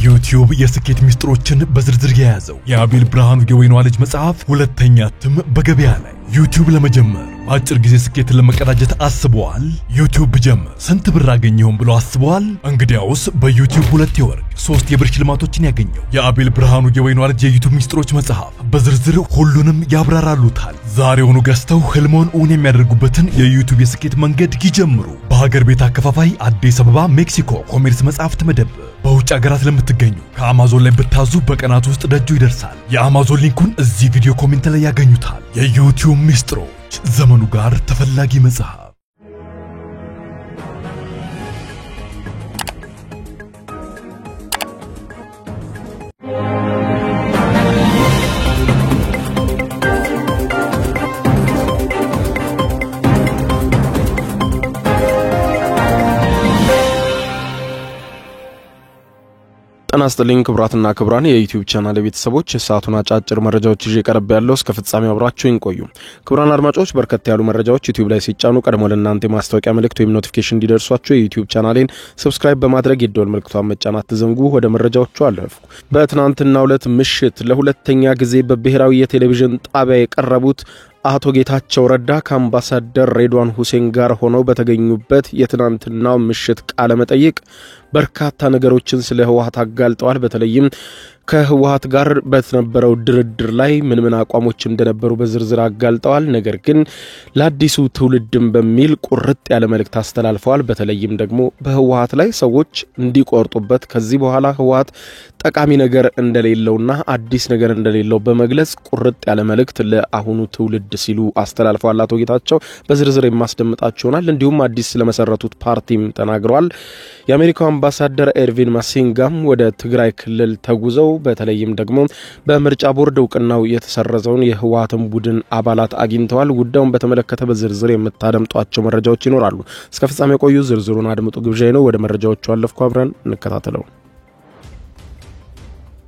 የዩቲዩብ የስኬት ሚስጥሮችን በዝርዝር የያዘው የአቤል ብርሃኑ የወይኗ ልጅ መጽሐፍ ሁለተኛ እትም በገበያ ላይ። ዩቲዩብ ለመጀመር በአጭር ጊዜ ስኬትን ለመቀዳጀት አስበዋል? ዩቲዩብ ብጀምር ስንት ብር አገኘሁም ብሎ አስበዋል? እንግዲያውስ በዩቲዩብ 2 የወርቅ 3 የብር ሽልማቶችን ያገኘው የአቤል ብርሃኑ የወይኗ ልጅ የዩቲዩብ ሚስጥሮች መጽሐፍ በዝርዝር ሁሉንም ያብራራሉታል። ዛሬውኑ ገዝተው ህልሞን እውን የሚያደርጉበትን የዩቲዩብ የስኬት መንገድ ይጀምሩ። በሀገር ቤት አከፋፋይ አዲስ አበባ ሜክሲኮ ኮሜርስ መጽሐፍት መደብ። በውጭ ሀገራት ለምትገኙ ከአማዞን ላይ ብታዙ በቀናት ውስጥ ደጁ ይደርሳል። የአማዞን ሊንኩን እዚህ ቪዲዮ ኮሜንት ላይ ያገኙታል። የዩቲዩብ ሚስጥሮች ዘመኑ ጋር ተፈላጊ መጽሐፍ። ጤናስጥልኝ ክብራትና ክብራን የዩቲዩብ ቻናል ቤተሰቦች ሰዓቱን አጫጭር መረጃዎች ይዤ ቀርብ ያለው እስከ ፍጻሜው አብራችሁኝ ቆዩ። ክብራን አድማጮች በርከት ያሉ መረጃዎች ዩቲዩብ ላይ ሲጫኑ ቀድሞ ለእናንተ ማስታወቂያ መልእክት ወይም ኖቲፊኬሽን እንዲደርሷችሁ የዩቲዩብ ቻናሌን ሰብስክራይብ በማድረግ የደወል ምልክቱን መጫን አትዘንጉ። ወደ መረጃዎቹ አለፍኩ። በትናንትናው ዕለት ምሽት ለሁለተኛ ጊዜ በብሔራዊ የቴሌቪዥን ጣቢያ የቀረቡት አቶ ጌታቸው ረዳ ከአምባሳደር ሬድዋን ሁሴን ጋር ሆነው በተገኙበት የትናንትናው ምሽት ቃለ መጠይቅ በርካታ ነገሮችን ስለ ህወሓት አጋልጠዋል። በተለይም ከህወሓት ጋር በተነበረው ድርድር ላይ ምን አቋሞች እንደነበሩ በዝርዝር አጋልጠዋል። ነገር ግን ለአዲሱ ትውልድም በሚል ቁርጥ ያለ መልእክት አስተላልፈዋል። በተለይም ደግሞ በህወሓት ላይ ሰዎች እንዲቆርጡበት ከዚህ በኋላ ህወሓት ጠቃሚ ነገር እንደሌለውና አዲስ ነገር እንደሌለው በመግለጽ ቁርጥ ያለ መልእክት ለአሁኑ ትውልድ ሲሉ አስተላልፈዋል። አቶ ጌታቸው በዝርዝር የማስደምጣቸው ይሆናል። እንዲሁም አዲስ ስለመሰረቱት ፓርቲም ተናግረዋል። የአሜሪካው አምባሳደር ኤርቪን ማሲንጋም ወደ ትግራይ ክልል ተጉዘው በተለይም ደግሞ በምርጫ ቦርድ እውቅናው የተሰረዘውን የህወሓትን ቡድን አባላት አግኝተዋል። ጉዳዩን በተመለከተ በዝርዝር የምታደምጧቸው መረጃዎች ይኖራሉ። እስከ ፍጻሜ ቆዩ። ዝርዝሩን አድምጡ ግብዣዬ ነው። ወደ መረጃዎቹ አለፍኩ። አብረን እንከታተለው።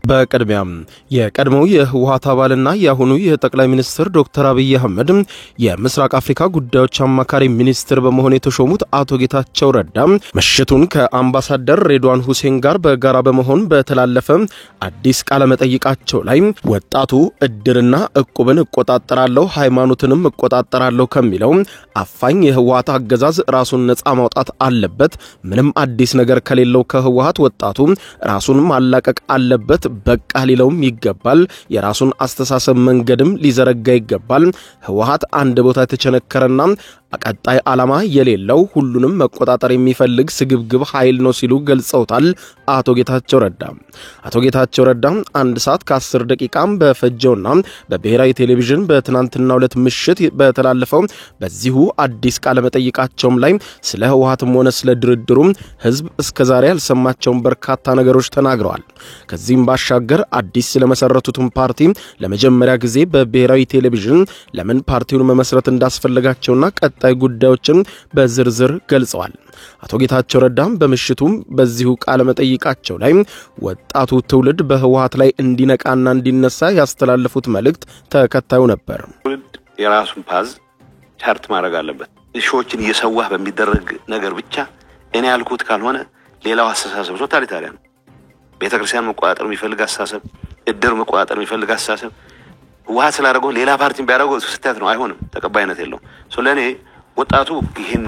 በቀድሚያም የቀድሞው የህወሓት አባልና የአሁኑ የጠቅላይ ሚኒስትር ዶክተር አብይ አህመድ የምስራቅ አፍሪካ ጉዳዮች አማካሪ ሚኒስትር በመሆን የተሾሙት አቶ ጌታቸው ረዳ ምሽቱን ከአምባሳደር ሬድዋን ሁሴን ጋር በጋራ በመሆን በተላለፈ አዲስ ቃለ መጠይቃቸው ላይ ወጣቱ እድርና እቁብን እቆጣጠራለሁ ሃይማኖትንም እቆጣጠራለሁ ከሚለው አፋኝ የህወሓት አገዛዝ ራሱን ነፃ ማውጣት አለበት፣ ምንም አዲስ ነገር ከሌለው ከህወሓት ወጣቱ ራሱን ማላቀቅ አለበት፣ በቃ ሊለውም ይገባል፣ የራሱን አስተሳሰብ መንገድም ሊዘረጋ ይገባል። ህወሓት አንድ ቦታ የተቸነከረና ቀጣይ ዓላማ የሌለው ሁሉንም መቆጣጠር የሚፈልግ ስግብግብ ኃይል ነው ሲሉ ገልጸውታል። አቶ ጌታቸው ረዳ 1 ሰዓት ከ10 ደቂቃም በፈጀውና በብሔራዊ ቴሌቪዥን በትናንትናው ዕለት ምሽት በተላለፈው በዚሁ አዲስ ቃለ መጠይቃቸውም ላይ ስለ ህወሓትም ሆነ ስለ ድርድሩ ህዝብ እስከዛሬ ያልሰማቸውን በርካታ ነገሮች ተናግረዋል። ከዚህም ባሻገር አዲስ ስለመሰረቱትም ፓርቲ ለመጀመሪያ ጊዜ በብሔራዊ ቴሌቪዥን ለምን ፓርቲውን መመስረት እንዳስፈለጋቸውና ቀጣይ ጉዳዮችን በዝርዝር ገልጸዋል። አቶ ጌታቸው ረዳም በምሽቱም በዚሁ ቃለ መጠይቃቸው ላይ ወጣቱ ትውልድ በህወሓት ላይ እንዲነቃና እንዲነሳ ያስተላለፉት መልእክት ተከታዩ ነበር። የራሱን ፓዝ ቻርት ማድረግ አለበት። ሾችን እየሰዋህ በሚደረግ ነገር ብቻ እኔ ያልኩት ካልሆነ ሌላው አስተሳሰብ ቶታሊታሪያን ቤተክርስቲያን መቆጣጠር የሚፈልግ አስተሳሰብ፣ እድር መቆጣጠር የሚፈልግ አስተሳሰብ ህወሓት ስላደረገው ሌላ ፓርቲም ቢያደርገው ስህተት ነው፣ አይሆንም፣ ተቀባይነት የለውም። ለኔ ወጣቱ ይህን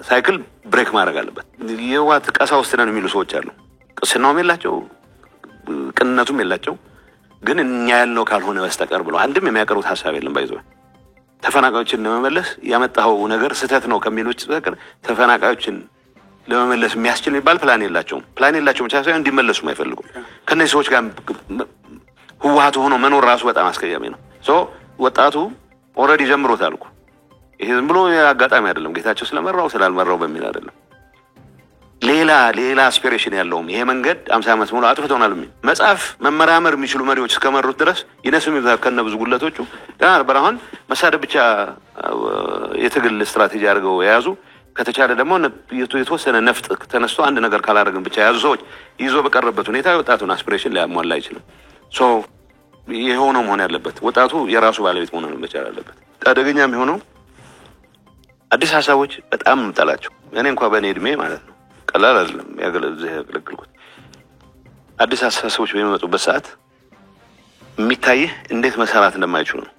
ሳይክል ብሬክ ማድረግ አለበት። የህወሓት ቀሳውስት ነን የሚሉ ሰዎች አሉ። ቅስናውም የላቸው ቅንነቱም የላቸው፣ ግን እኛ ያልነው ካልሆነ በስተቀር ብለው አንድም የሚያቀርቡት ሐሳብ የለም። ባይዘው ተፈናቃዮችን ለመመለስ ያመጣው ነገር ስህተት ነው ከሚሉት በስተቀር ተፈናቃዮችን ለመመለስ የሚያስችል የሚባል ፕላን የላቸውም ብቻ ሳይሆን እንዲመለሱም አይፈልጉም። ከነዚህ ሰዎች ጋር ህወሓት ሆኖ መኖር ራሱ በጣም አስቀያሚ ነው። ወጣቱ ኦልሬዲ ጀምሮታል እኮ። ይሄ ዝም ብሎ አጋጣሚ አይደለም፣ ጌታቸው ስለመራው ስላልመራው በሚል አይደለም። ሌላ አስፒሬሽን ያለውም ይሄ መንገድ 50 ዓመት ሙሉ አጥፍቶናል የሚል መጽሐፍ መመራመር የሚችሉ መሪዎች እስከመሩት ድረስ ይነሱም ይዛከነ ብዙ ጉለቶቹ በራሁን መሳደብ ብቻ የትግል ስትራቴጂ አድርገው የያዙ ከተቻለ ደግሞ የተወሰነ ነፍጥ ተነስቶ አንድ ነገር ካላደረግን ብቻ ያዙ ሰዎች ይዞ በቀረበት ሁኔታ ወጣቱን አስፒሬሽን ሊያሟላ አይችልም። የሆነው መሆን ያለበት ወጣቱ የራሱ ባለቤት መሆን መቻል አለበት። አደገኛ የሚሆነው አዲስ ሐሳቦች በጣም እንጠላቸው። እኔ እንኳን በኔ እድሜ ማለት ነው ቀላል አይደለም ያገለግሉት አዲስ አስተሳሰቦች በሚመጡበት ሰዓት የሚታየው እንዴት መሰራት እንደማይችሉ ነው።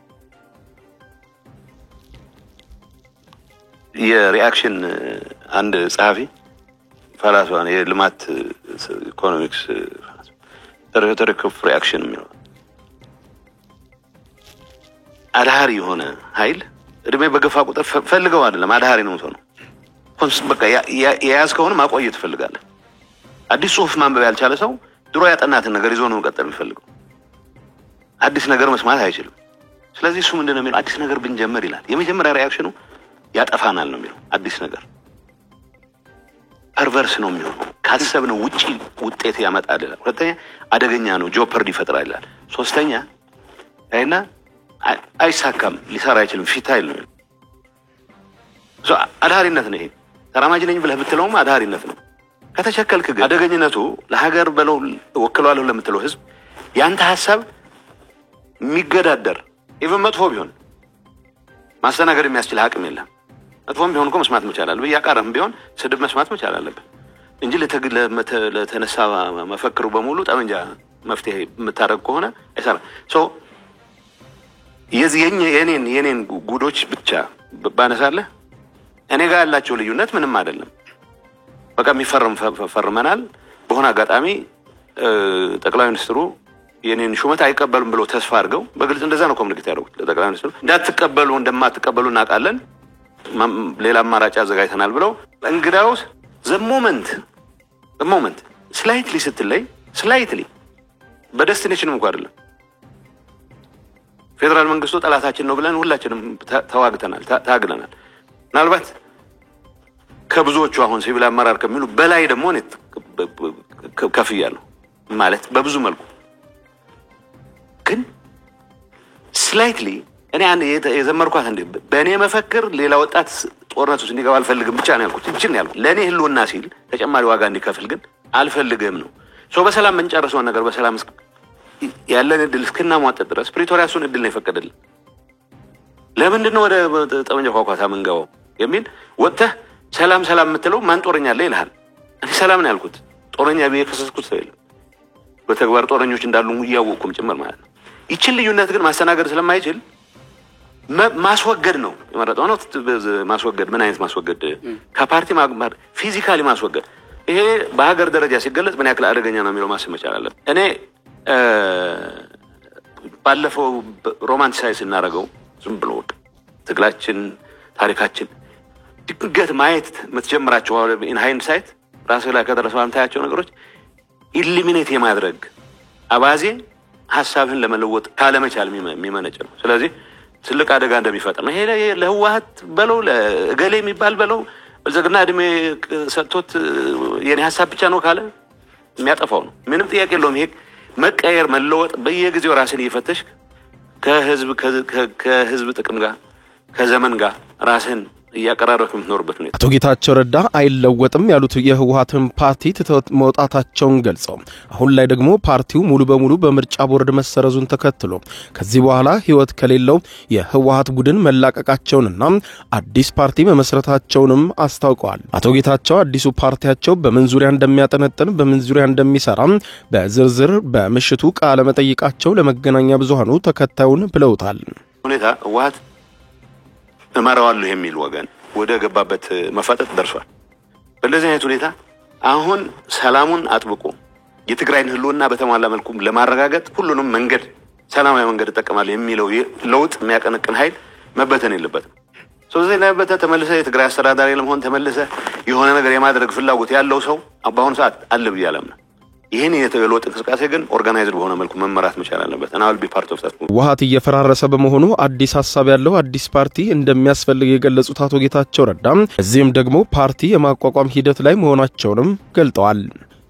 የሪአክሽን አንድ ጸሐፊ ፈላስፋ ነው የልማት ኢኮኖሚክስ ሪቶሪክ ኦፍ ሪአክሽን የሚለው አድሃሪ የሆነ ኃይል እድሜ በገፋ ቁጥር ፈልገው አይደለም አድሃሪ ነው ሰው ነው በቃ የያዝከውን ማቆየት ትፈልጋለህ። አዲስ ጽሁፍ ማንበብ ያልቻለ ሰው ድሮ ያጠናትን ነገር ይዞ ነው መቀጠል የሚፈልገው። አዲስ ነገር መስማት አይችልም። ስለዚህ እሱ ምንድነው የሚለው አዲስ ነገር ብንጀምር ይላል። የመጀመሪያ ሪአክሽኑ ያጠፋናል ነው የሚለው። አዲስ ነገር ፐርቨርስ ነው የሚሆነው ካሰብነው ውጪ ውጤት ያመጣል ይላል። ሁለተኛ አደገኛ ነው ጆፐርድ ይፈጥራል ይላል። ሶስተኛ አይና አይሳካም ሊሰራ አይችልም ፊታይል ነው። አድሃሪነት ነው ይሄ። ተራማጅ ነኝ ብለህ ብትለውም አድሃሪነት ነው። ከተቸከልክ ግን አደገኝነቱ ለሀገር በለው ወክሏል ለምትለው ህዝብ ያንተ ሐሳብ የሚገዳደር ኢቭን መጥፎ ቢሆን ማስተናገድ የሚያስችል አቅም የለም። መጥፎም ቢሆን እኮ መስማት መቻል አለብህ። ያቃረም ቢሆን ስድብ መስማት መቻል አለብህ እንጂ ለተነሳ መፈክሩ በሙሉ ጠመንጃ መፍትሄ የምታረግ ከሆነ አይሰራም። የኔን ጉዶች ብቻ ባነሳለህ እኔ ጋር ያላቸው ልዩነት ምንም አይደለም። በቃ ፈርመናል። በሆነ አጋጣሚ ጠቅላይ ሚኒስትሩ የኔን ሹመት አይቀበሉም ብሎ ተስፋ አድርገው በግልጽ እንደዛ ነው ኮሙኒኬት ያደረጉት ለጠቅላይ ሚኒስትሩ። እንደማትቀበሉ እናውቃለን፣ ሌላ አማራጭ አዘጋጅተናል ብለው እንግዳውስ ዘሞመንት ስላይትሊ ስትለይ ስላይትሊ በደስቲኔሽንም እንኳን አይደለም ፌደራል መንግስቱ ጠላታችን ነው ብለን ሁላችንም ተዋግተናል ታግለናል። ምናልባት ከብዙዎቹ አሁን ሲቪል አመራር ከሚሉ በላይ ደግሞ ነው ከፍያለሁ ማለት በብዙ መልኩ ግን ስላይትሊ እኔ የዘመርኳት እንደ በእኔ መፈክር ሌላ ወጣት ጦርነት ውስጥ እንዲገባ አልፈልግም ብቻ ነው ያልኩት። እንጂ ነው ያልኩት ለኔ ህልውና ሲል ተጨማሪ ዋጋ እንዲከፍል ግን አልፈልግም ነው። በሰላም መንጨርሰው ነገር በሰላም ያለን እድል እስከናሟጠጥ ድረስ ፕሪቶሪያሱን እድል ነው የፈቀደልን። ለምንድን ነው ወደ ጠመንጃ ኳኳታ መንገባው የሚል ወጥተህ ሰላም የምትለው ማን ጦረኛ አለ ይልሃል። እኔ ሰላም ነው ያልኩት። ጦረኛ ቢከሰስኩት ሰው የለም። በተግባር ጦረኞች እንዳሉ ያወቁም ጭምር ማለት ነው። ይችል ልዩነት ግን ማስተናገድ ስለማይችል ማስወገድ ነው የመረጠው ነው። ማስወገድ ምን አይነት ማስወገድ? ከፓርቲ ፊዚካሊ ማስወገድ። ይሄ በሀገር ደረጃ ሲገለጽ ምን ያክል አደገኛ ነው የሚለው ማሰብ መቻል አለብን። እኔ ባለፈው ሮማንቲሳይዝ እናደርገው ዝም ብሎ ትግላችን ታሪካችን ድንገት ማየት የምትጀምራቸው ኢን ሃይንድሳይት ራስህ ላይ ከደረሰው አንታያቸው ነገሮች ኢሊሚኔት የማድረግ አባዜ ሐሳብህን ለመለወጥ ካለመቻል የሚመነጭ ነው። ስለዚህ ትልቅ አደጋ እንደሚፈጠር ነው። ይሄ ለህዋሃት በለው ለገሌ የሚባል በለው በዘግና እድሜ ሰጥቶት የኔ ሐሳብ ብቻ ነው ካለ የሚያጠፋው ነው። ምንም ጥያቄ የለውም። ይሄ መቀየር መለወጥ በየጊዜው ራስን እየፈተሽ ከህዝብ ጥቅም ጋር ከዘመን ጋር ራስን እያቀራረብክ የምትኖርበት ነው። አቶ ጌታቸው ረዳ አይለወጥም ያሉት የህወሓትን ፓርቲ ትተው መውጣታቸውን ገልጸው አሁን ላይ ደግሞ ፓርቲው ሙሉ በሙሉ በምርጫ ቦርድ መሰረዙን ተከትሎ ከዚህ በኋላ ህይወት ከሌለው የህወሓት ቡድን መላቀቃቸውንና አዲስ ፓርቲ መመስረታቸውንም አስታውቀዋል። አቶ ጌታቸው አዲሱ ፓርቲያቸው በምን ዙሪያ እንደሚያጠነጥን በምን ዙሪያ እንደሚሰራ በዝርዝር በምሽቱ ቃለ መጠይቃቸው ለመገናኛ ብዙሃኑ ተከታዩን ብለውታል። ሁኔታ ህወሓት እመራዋለሁ የሚል ወገን ወደ ገባበት መፋጠጥ ደርሷል። በእንደዚህ አይነት ሁኔታ አሁን ሰላሙን አጥብቆ የትግራይን ህልውና በተሟላ መልኩ ለማረጋገጥ ሁሉንም መንገድ ሰላማዊ መንገድ ተጠቅማል የሚለው ለውጥ የሚያቀነቅን ኃይል መበተን የለበትም። ስለዚህ ላይ ተመልሰ የትግራይ አስተዳዳሪ ለመሆን ተመልሰ የሆነ ነገር የማድረግ ፍላጎት ያለው ሰው በአሁኑ ሰዓት አለ ብያለሁ። ይሄን የለውጥ እንቅስቃሴ ግን ኦርጋናይዝድ በሆነ መልኩ መመራት መቻል አለበት። አናል ቢ ፓርት ኦፍ ዛት ህወሓት እየፈራረሰ በመሆኑ አዲስ ሐሳብ ያለው አዲስ ፓርቲ እንደሚያስፈልግ የገለጹት አቶ ጌታቸው ረዳ እዚህም ደግሞ ፓርቲ የማቋቋም ሂደት ላይ መሆናቸውንም ገልጠዋል።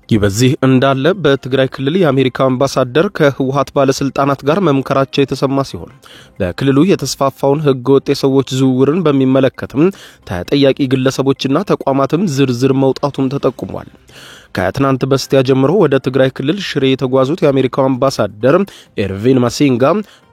ይህ በዚህ እንዳለ በትግራይ ክልል የአሜሪካ አምባሳደር ከህወሓት ባለስልጣናት ጋር መምከራቸው የተሰማ ሲሆን በክልሉ የተስፋፋውን ህገወጥ የሰዎች ዝውውርን በሚመለከትም ተጠያቂ ግለሰቦችና ተቋማትም ዝርዝር መውጣቱም ተጠቁሟል። ከትናንት በስቲያ ጀምሮ ወደ ትግራይ ክልል ሽሬ የተጓዙት የአሜሪካው አምባሳደር ኤርቪን ማሲንጋ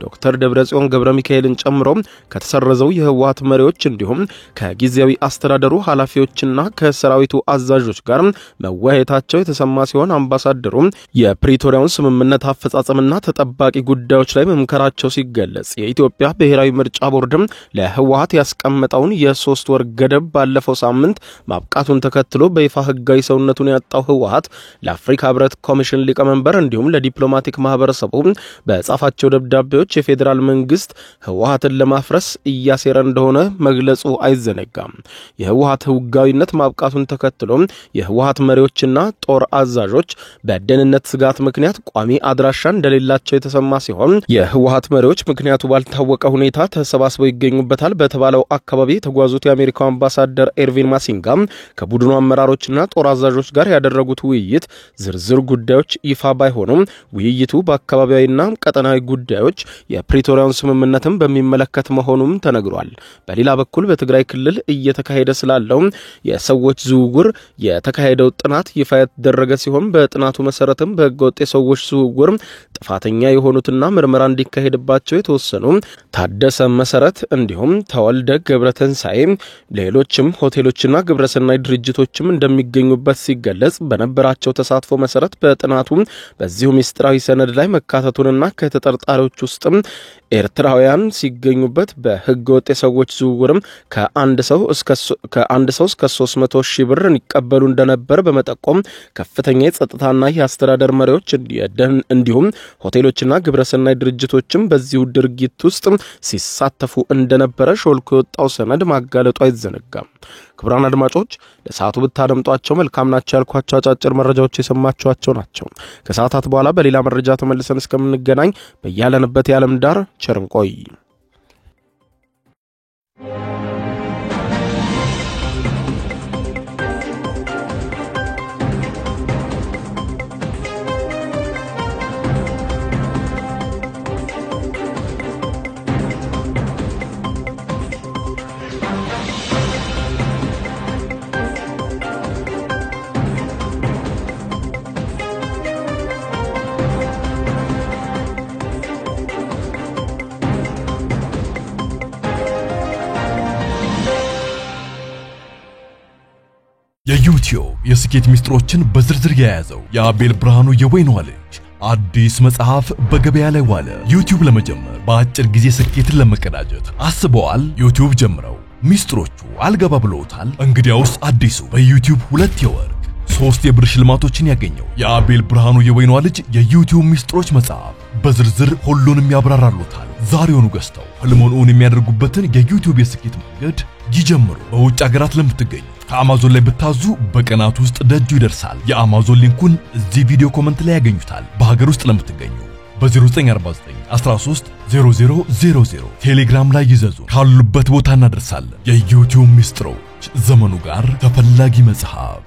ዶክተር ደብረጽዮን ገብረ ሚካኤልን ጨምሮ ከተሰረዘው የህወሓት መሪዎች እንዲሁም ከጊዜያዊ አስተዳደሩ ኃላፊዎችና ከሰራዊቱ አዛዦች ጋር መወያየታቸው የተሰማ ሲሆን አምባሳደሩ የፕሪቶሪያውን ስምምነት አፈጻጸምና ተጠባቂ ጉዳዮች ላይ መምከራቸው ሲገለጽ የኢትዮጵያ ብሔራዊ ምርጫ ቦርድ ለህወሓት ያስቀመጠውን የ3 ወር ገደብ ባለፈው ሳምንት ማብቃቱን ተከትሎ በይፋ ህጋዊ ሰውነቱን ያጣው ህወሓት ለአፍሪካ ህብረት ኮሚሽን ሊቀመንበር እንዲሁም ለዲፕሎማቲክ ማህበረሰቡ በጻፋቸው ደብዳቤዎች የፌዴራል መንግስት ህወሓትን ለማፍረስ እያሴረ እንደሆነ መግለጹ አይዘነጋም። የህወሓት ህጋዊነት ማብቃቱን ተከትሎ የህወሓት መሪዎችና ጦር አዛዦች በደህንነት ስጋት ምክንያት ቋሚ አድራሻ እንደሌላቸው የተሰማ ሲሆን የህወሓት መሪዎች ምክንያቱ ባልታወቀ ሁኔታ ተሰባስበው ይገኙበታል በተባለው አካባቢ የተጓዙት የአሜሪካው አምባሳደር ኤርቪን ማሲንጋ ከቡድኑ አመራሮችና ጦር አዛዦች ጋር ያደረጉት ውይይት ዝርዝር ጉዳዮች ይፋ ባይሆኑም ውይይቱ በአካባቢያዊና ቀጠናዊ ጉዳዮች የፕሪቶሪያውን ስምምነትን በሚመለከት መሆኑም ተነግሯል። በሌላ በኩል በትግራይ ክልል እየተካሄደ ስላለው የሰዎች ዝውውር የተካሄደው ጥናት ይፋ የተደረገ ሲሆን በጥናቱ መሰረትም በህገወጥ የሰዎች ዝውውር ጥፋተኛ የሆኑትና ምርመራ እንዲካሄድባቸው የተወሰኑ ታደሰ መሰረት እንዲሁም ተወልደ ገብረተንሳኤ ሌሎችም ሆቴሎችና ግብረሰናይ ድርጅቶችም እንደሚገኙበት ሲገለጽ በነበራቸው ተሳትፎ መሰረት በጥናቱ በዚሁ ሚስጥራዊ ሰነድ ላይ መካተቱንና ከተጠርጣሪዎች ውስጥ ኤርትራውያን ሲገኙበት በህገወጥ የሰዎች ዝውውርም ከአንድ ሰው እስከ 300,000 ብር ይቀበሉ እንደነበር በመጠቆም ከፍተኛ የጸጥታና የአስተዳደር መሪዎች እንዲሁም ሆቴሎችና ግብረሰናይ ድርጅቶችም በዚሁ ድርጊት ውስጥ ሲሳተፉ እንደነበረ ሾልኮ የወጣው ሰነድ ማጋለጡ አይዘነጋም። ክቡራን አድማጮች ለሰዓቱ ብታደምጧቸው መልካም ናቸው ያልኳቸው አጫጭር መረጃዎች የሰማችኋቸው ናቸው። ከሰዓታት በኋላ በሌላ መረጃ ተመልሰን እስከምንገናኝ በያለንበት የዓለም ዳር ቸር እንቆይ። የዩቲዩብ የስኬት ሚስጥሮችን በዝርዝር የያዘው የአቤል ብርሃኑ የወይኗ ልጅ አዲስ መጽሐፍ በገበያ ላይ ዋለ። ዩቲዩብ ለመጀመር በአጭር ጊዜ ስኬትን ለመቀዳጀት አስበዋል? ዩቲዩብ ጀምረው ሚስጥሮቹ አልገባ ብለውታል? እንግዲያውስ አዲሱ በዩቲዩብ 2 የወርቅ 3 የብር ሽልማቶችን ያገኘው የአቤል ብርሃኑ የወይኗ ልጅ የዩቲዩብ ሚስጥሮች መጽሐፍ በዝርዝር ሁሉንም ያብራራሉታል። ዛሬውኑ ገዝተው ህልሞን የሚያደርጉበትን የዩቲዩብ የስኬት መንገድ ይጀምሩ። በውጭ ሀገራት ለምትገኙ ከአማዞን ላይ ብታዙ በቀናት ውስጥ ደጁ ይደርሳል። የአማዞን ሊንኩን እዚህ ቪዲዮ ኮሜንት ላይ ያገኙታል። በሀገር ውስጥ ለምትገኙ በ0949 13 0000 ቴሌግራም ላይ ይዘዙ። ካሉበት ቦታ እናደርሳለን። የዩቲዩብ ሚስጥሮች ዘመኑ ጋር ተፈላጊ መጽሐፍ